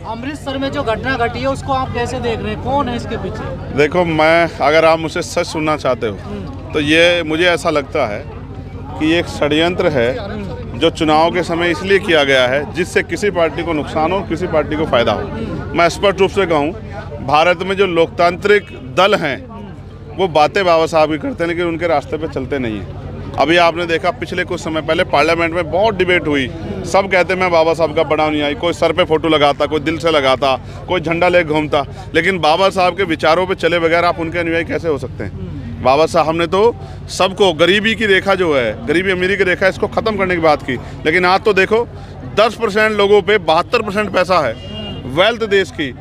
अमृतसर में जो घटना घटी है उसको आप कैसे देख रहे हैं, कौन है इसके पीछे? देखो, मैं अगर आप मुझसे सच सुनना चाहते हो तो ये मुझे ऐसा लगता है कि एक षड्यंत्र है जो चुनाव के समय इसलिए किया गया है जिससे किसी पार्टी को नुकसान हो, किसी पार्टी को फायदा हो। मैं स्पष्ट रूप से कहूँ, भारत में जो लोकतांत्रिक दल हैं वो बातें बाबा साहब की करते हैं लेकिन उनके रास्ते पे चलते नहीं हैं। अभी आपने देखा पिछले कुछ समय पहले पार्लियामेंट में बहुत डिबेट हुई, सब कहते मैं बाबा साहब का बड़ा अनुयायी, कोई सर पे फोटो लगाता, कोई दिल से लगाता, कोई झंडा लेके घूमता, लेकिन बाबा साहब के विचारों पे चले बगैर आप उनके अनुयायी कैसे हो सकते हैं? बाबा साहब ने तो सबको, गरीबी की रेखा जो है, गरीबी अमीरी की रेखा, इसको ख़त्म करने की बात की, लेकिन आज तो देखो 10% लोगों पे 72% पैसा है वेल्थ देश की,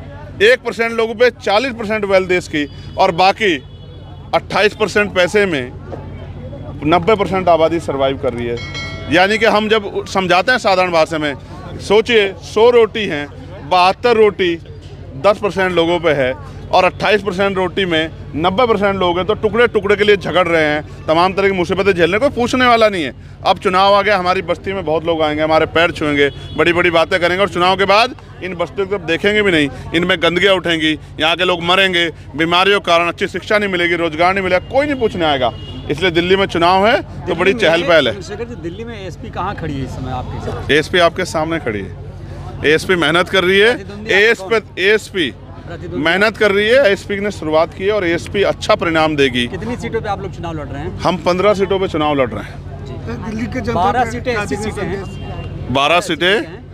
1% लोगों पे 40% वेल्थ देश की, और बाकी 28% पैसे में 90% आबादी सर्वाइव कर रही है। यानी कि हम जब समझाते हैं साधारण भाषा में, सोचिए 100 रोटी हैं, 72 रोटी 10% लोगों पे है और 28% रोटी में 90% लोग हैं, तो टुकड़े टुकड़े के लिए झगड़ रहे हैं, तमाम तरह की मुसीबतें झेलने, कोई पूछने वाला नहीं है। अब चुनाव आ गया, हमारी बस्ती में बहुत लोग आएंगे, हमारे पैर छुएंगे, बड़ी बड़ी बातें करेंगे, और चुनाव के बाद इन बस्तियों को देखेंगे भी नहीं, इनमें गंदगियाँ उठेंगी, यहाँ के लोग मरेंगे, बीमारियों के कारण अच्छी शिक्षा नहीं मिलेगी, रोजगार नहीं मिलेगा, कोई नहीं पूछने आएगा। इसलिए दिल्ली में चुनाव है तो बड़ी चहल पहल है। दिल्ली में एएसपी कहाँ खड़ी है इस समय आपके साथ? एएसपी आपके सामने खड़ी है, एएसपी मेहनत कर रही है, एएसपी मेहनत कर रही है, एएसपी ने शुरुआत की है और एएसपी अच्छा परिणाम देगी। कितनी सीटों पे आप लोग चुनाव लड़ रहे हैं? हम 15 सीटों पे चुनाव लड़ रहे हैं। दिल्ली के 12 सीटें ऐसी सीटें हैं, 12 सीटें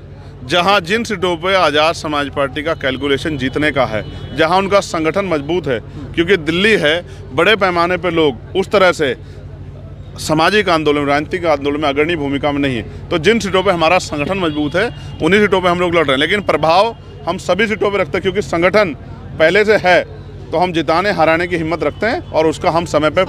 जहां जिन सीटों पे आज़ाद समाज पार्टी का कैलकुलेशन जीतने का है, जहां उनका संगठन मजबूत है, क्योंकि दिल्ली है, बड़े पैमाने पे लोग उस तरह से सामाजिक आंदोलन, राजनीतिक आंदोलन में अग्रणी भूमिका में नहीं है, तो जिन सीटों पे हमारा संगठन मजबूत है उन्हीं सीटों पे हम लोग लड़ रहे हैं। लेकिन प्रभाव हम सभी सीटों पे रखते हैं, क्योंकि संगठन पहले से है, तो हम जिताने हराने की हिम्मत रखते हैं और उसका हम समय पे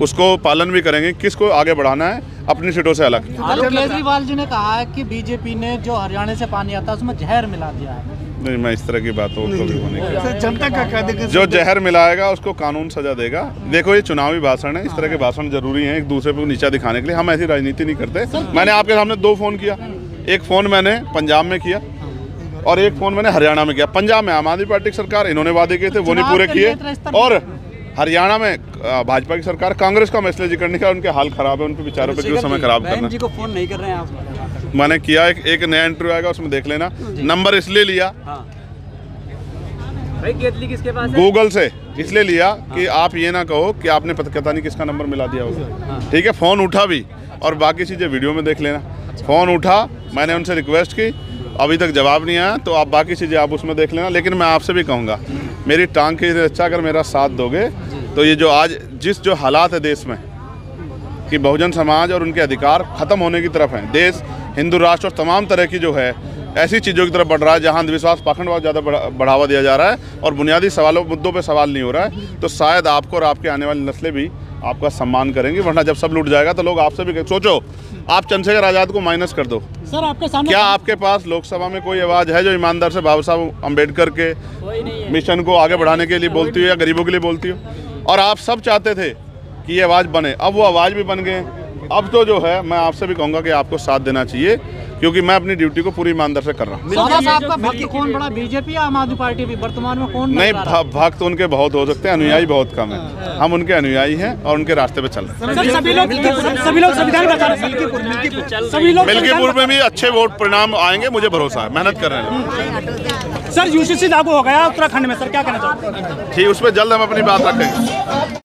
उसको पालन भी करेंगे, किसको आगे बढ़ाना है अपनी सीटों से अलग। केजरीवाल जी ने कहा है कि बीजेपी ने जो हरियाणा से पानी आता है उसमें जहर मिला दिया है। नहीं, मैं इस तरह की बातों को भी होने का, जनता का क्या देखें, जो जहर मिलाएगा उसको कानून सजा देगा। देखो, ये चुनावी भाषण है, इस तरह के भाषण जरूरी हैं एक दूसरे को नीचा दिखाने के लिए, हम ऐसी राजनीति नहीं करते। मैंने आपके सामने 2 फ़ोन किया, एक फ़ोन मैंने पंजाब में किया और एक फ़ोन मैंने हरियाणा में किया। पंजाब में आम आदमी पार्टी की सरकार, इन्होंने वादे किए थे वो नहीं पूरे किए, और हरियाणा में भाजपा की सरकार, कांग्रेस का मसले जिक्र नहीं किया, उनके हाल खराब है, उन पे विचारों पे क्यों समय खराब करना। जी को फोन नहीं कर रहे हैं आप? मैंने किया, एक नया इंटरव्यू आएगा उसमें देख लेना, नंबर इसलिए लिया किसके पास है? गूगल से इसलिए लिया कि आप ये ना कहो कि आपने पता नहीं किसका नंबर मिला दिया उसे। ठीक है, फ़ोन उठा भी, और बाकी चीज़ें वीडियो में देख लेना। फ़ोन उठा, मैंने उनसे रिक्वेस्ट की, अभी तक जवाब नहीं आया, तो आप बाकी चीज़ें आप उसमें देख लेना। लेकिन मैं आपसे भी कहूँगा, मेरी टांग के अच्छा अगर मेरा साथ दोगे तो ये जो आज जो हालात है देश में कि बहुजन समाज और उनके अधिकार ख़त्म होने की तरफ हैं, देश हिंदू राष्ट्र और तमाम तरह की जो है ऐसी चीज़ों की तरफ बढ़ रहा है जहां अंधविश्वास, पाखंडवाद ज़्यादा बढ़ावा दिया जा रहा है और बुनियादी सवालों मुद्दों पे सवाल नहीं हो रहा है, तो शायद आपको और आपके आने वाली नस्लें भी आपका सम्मान करेंगी। वरना जब सब लूट जाएगा तो लोग आपसे भी सोचो, आप चंद्रशेखर आज़ाद को माइनस कर दो सर, आपके सामने क्या आपके पास लोकसभा में कोई आवाज़ है जो ईमानदार से बाबा साहब अम्बेडकर के मिशन को आगे बढ़ाने के लिए बोलती हो या गरीबों के लिए बोलती हो? और आप सब चाहते थे कि ये आवाज़ बने, अब वो आवाज़ भी बन गए। अब तो जो है मैं आपसे भी कहूँगा कि आपको साथ देना चाहिए, क्योंकि मैं अपनी ड्यूटी को पूरी ईमानदार से कर रहा हूँ। साहब का भक्त कौन बड़ा, बीजेपी या आम आदमी पार्टी भी वर्तमान में कौन? नहीं, भक्त उनके बहुत हो सकते हैं, अनुयायी बहुत कम है। हम उनके अनुयायी हैं और उनके रास्ते पे चल रहे हैं। मिल्कीपुर में भी अच्छे वोट परिणाम आएंगे, मुझे भरोसा है, मेहनत कर रहे हैं। सर, यूसीसी लागू हो गया उत्तराखंड में, सर क्या कहना चाहते हैं? ठीक, उस पर जल्द हम अपनी बात रखेंगे।